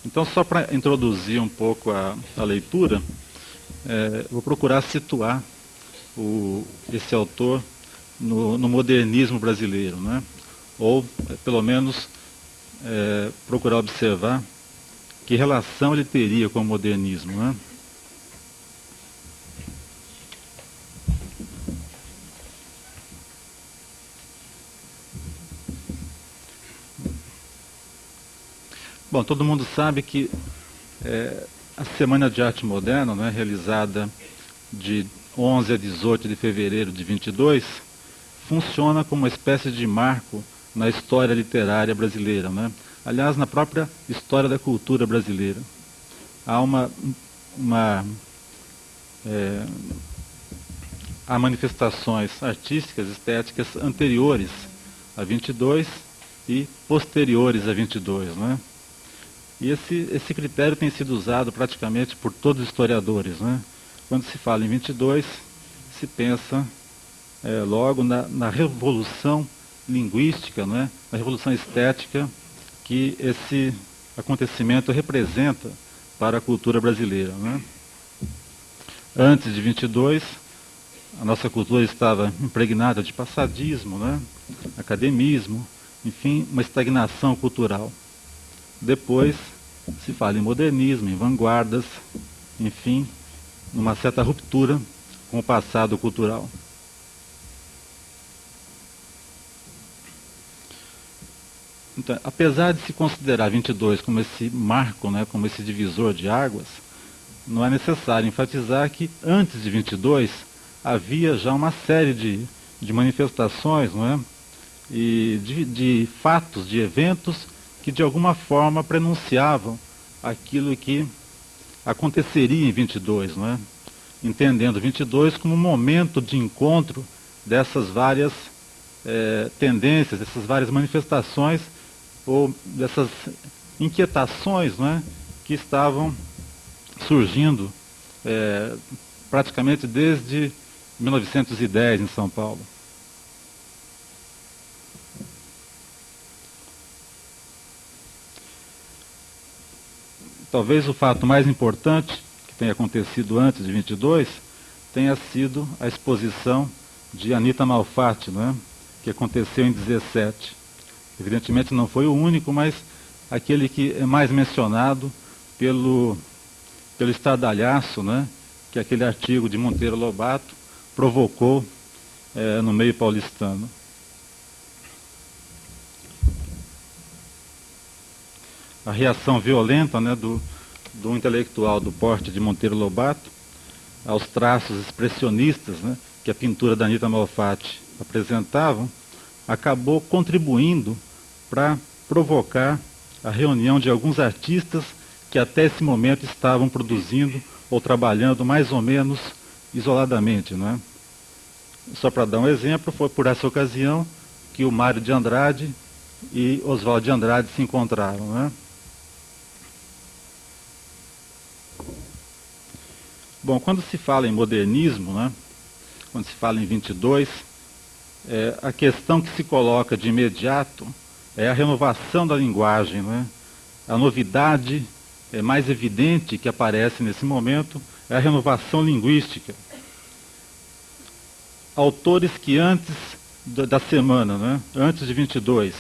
Então, só para introduzir um pouco a leitura, vou procurar situar esse autor no modernismo brasileiro, né? Ou, pelo menos, procurar observar que relação ele teria com o modernismo, né? Bom, todo mundo sabe que a Semana de Arte Moderna, né, realizada de 11 a 18 de fevereiro de 22, funciona como uma espécie de marco na história literária brasileira, né? Aliás, na própria história da cultura brasileira. Há manifestações artísticas, estéticas anteriores a 22 e posteriores a 22, né? E esse critério tem sido usado praticamente por todos os historiadores, né? Quando se fala em 22, se pensa logo na revolução linguística, né? Na revolução estética que esse acontecimento representa para a cultura brasileira, né? Antes de 22, a nossa cultura estava impregnada de passadismo, né? Academismo, enfim, uma estagnação cultural. Depois se fala em modernismo, em vanguardas, enfim, numa certa ruptura com o passado cultural. Então, apesar de se considerar 22 como esse marco, né, como esse divisor de águas, não é necessário enfatizar que antes de 22 havia já uma série de manifestações, não é? E de fatos, de eventos que de alguma forma prenunciavam aquilo que aconteceria em 22, não é? Entendendo 22 como um momento de encontro dessas várias tendências, dessas várias manifestações ou dessas inquietações, não é? Que estavam surgindo praticamente desde 1910 em São Paulo. Talvez o fato mais importante que tenha acontecido antes de 22 tenha sido a exposição de Anita Malfatti, né, que aconteceu em 17. Evidentemente não foi o único, mas aquele que é mais mencionado pelo estardalhaço, né, que aquele artigo de Monteiro Lobato provocou no meio paulistano. A reação violenta, né, do intelectual do porte de Monteiro Lobato aos traços expressionistas, né, que a pintura da Anita Malfatti apresentavam, acabou contribuindo para provocar a reunião de alguns artistas que até esse momento estavam produzindo ou trabalhando mais ou menos isoladamente, né? Só para dar um exemplo, foi por essa ocasião que o Mário de Andrade e Oswald de Andrade se encontraram, né? Bom, quando se fala em modernismo, né, quando se fala em 22, a questão que se coloca de imediato é a renovação da linguagem, né? A novidade mais evidente que aparece nesse momento é a renovação linguística. Autores que antes da semana, né, antes de 22,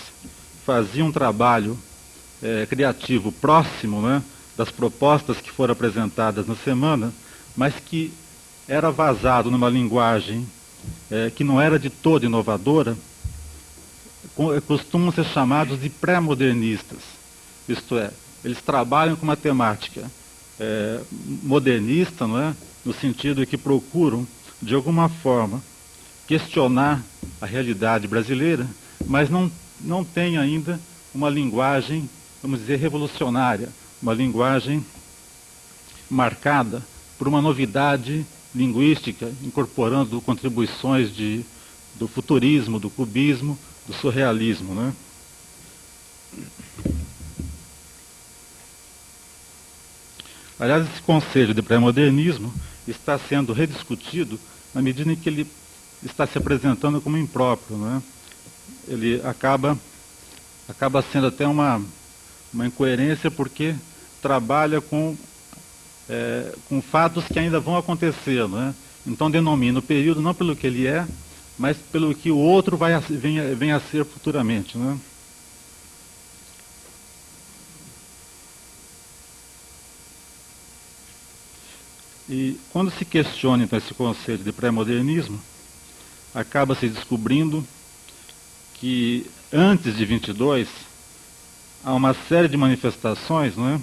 faziam um trabalho criativo próximo, né, das propostas que foram apresentadas na semana, mas que era vazado numa linguagem que não era de todo inovadora, costumam ser chamados de pré-modernistas. Isto é, eles trabalham com uma temática modernista, não é? No sentido de que procuram, de alguma forma, questionar a realidade brasileira, mas não têm ainda uma linguagem, vamos dizer, revolucionária, uma linguagem marcada por uma novidade linguística, incorporando contribuições do futurismo, do cubismo, do surrealismo, né? Aliás, esse conceito de pré-modernismo está sendo rediscutido na medida em que ele está se apresentando como impróprio, né? Ele acaba sendo até uma Uma incoerência porque trabalha com fatos que ainda vão acontecer, né? Então denomina o período não pelo que ele é, mas pelo que o outro venha a ser futuramente, né? E quando se questiona então esse conceito de pré-modernismo, acaba se descobrindo que antes de 22 há uma série de manifestações, não é,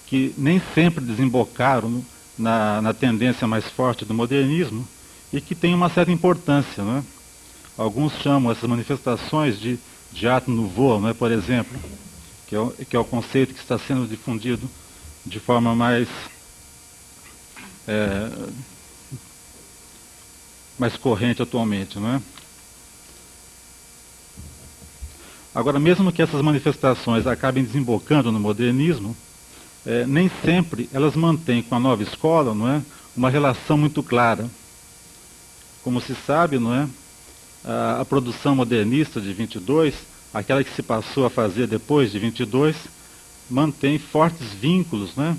que nem sempre desembocaram na tendência mais forte do modernismo e que tem uma certa importância, não é? Alguns chamam essas manifestações de Art Nouveau, não é, por exemplo, que é o conceito que está sendo difundido de forma mais corrente atualmente, não é? Agora, mesmo que essas manifestações acabem desembocando no modernismo, nem sempre elas mantêm com a nova escola, não é, uma relação muito clara. Como se sabe, não é, a produção modernista de 22, aquela que se passou a fazer depois de 22, mantém fortes vínculos, né,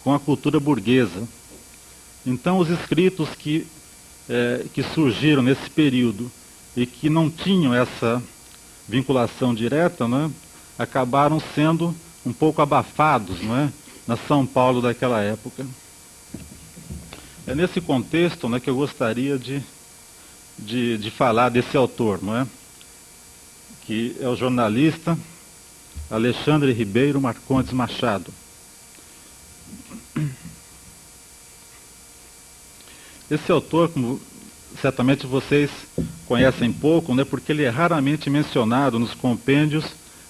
com a cultura burguesa. Então, os escritos que surgiram nesse período e que não tinham essa vinculação direta, né, acabaram sendo um pouco abafados, não é, na São Paulo daquela época. É nesse contexto, né, que eu gostaria de falar desse autor, não é, que é o jornalista Alexandre Ribeiro Marcondes Machado. Esse autor, como certamente vocês conhecem pouco, né, porque ele é raramente mencionado nos compêndios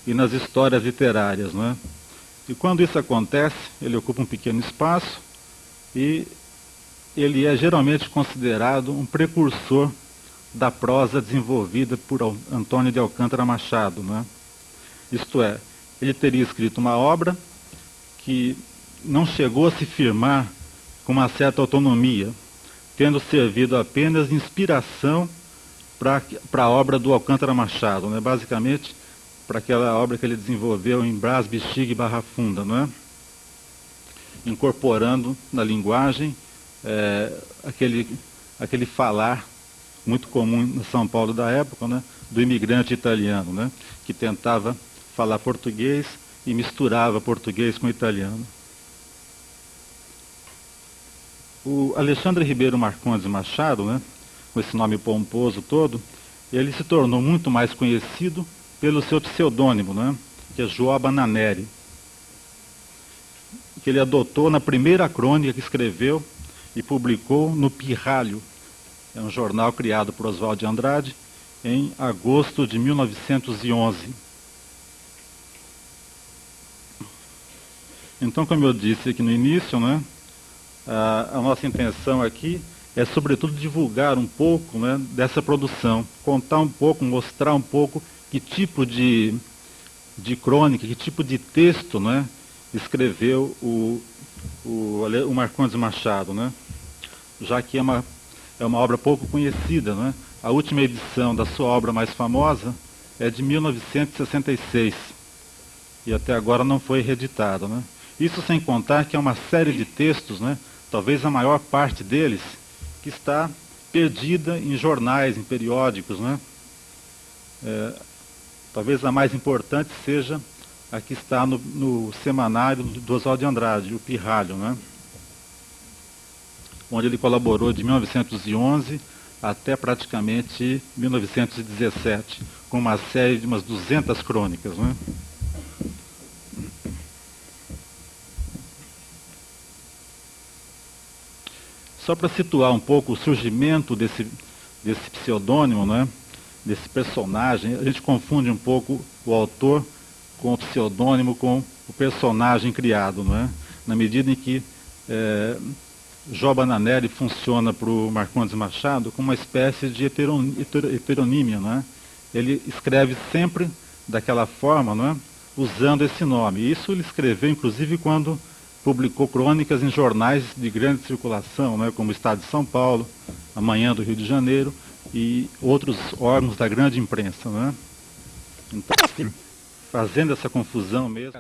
e nas histórias literárias, né? E quando isso acontece, ele ocupa um pequeno espaço e ele é geralmente considerado um precursor da prosa desenvolvida por Antônio de Alcântara Machado, né? Isto é, ele teria escrito uma obra que não chegou a se firmar com uma certa autonomia, tendo servido apenas de inspiração para a obra do Alcântara Machado, né? Basicamente, para aquela obra que ele desenvolveu em Brás, Bexiga e Barra Funda, não é? Incorporando na linguagem aquele falar muito comum no São Paulo da época, né? Do imigrante italiano, né? Que tentava falar português e misturava português com italiano. O Alexandre Ribeiro Marcondes Machado, né, com esse nome pomposo todo, ele se tornou muito mais conhecido pelo seu pseudônimo, né, que é João Naneri, que ele adotou na primeira crônica que escreveu e publicou no Pirralho, é um jornal criado por Oswald de Andrade, em agosto de 1911. Então, como eu disse aqui no início, né, a nossa intenção aqui é, sobretudo, divulgar um pouco, né, dessa produção, contar um pouco, mostrar um pouco que tipo de crônica, que tipo de texto, né, escreveu o Marcondes Machado, né, já que é uma obra pouco conhecida, né. A última edição da sua obra mais famosa é de 1966 e até agora não foi reeditada, né. Isso sem contar que é uma série de textos, né, talvez a maior parte deles, que está perdida em jornais, em periódicos, né? Talvez a mais importante seja a que está no semanário do Oswald de Andrade, o Pirralho, né? Onde ele colaborou de 1911 até praticamente 1917, com uma série de umas 200 crônicas, né? Só para situar um pouco o surgimento desse pseudônimo, né, desse personagem, a gente confunde um pouco o autor com o pseudônimo, com o personagem criado, não é? Na medida em que João Naneri funciona para o Marcondes Machado como uma espécie de heteronímia, não é? Ele escreve sempre daquela forma, não é? Usando esse nome. Isso ele escreveu, inclusive, quando publicou crônicas em jornais de grande circulação, né, como o Estado de São Paulo, a Manhã do Rio de Janeiro e outros órgãos da grande imprensa, né? Então, fazendo essa confusão mesmo.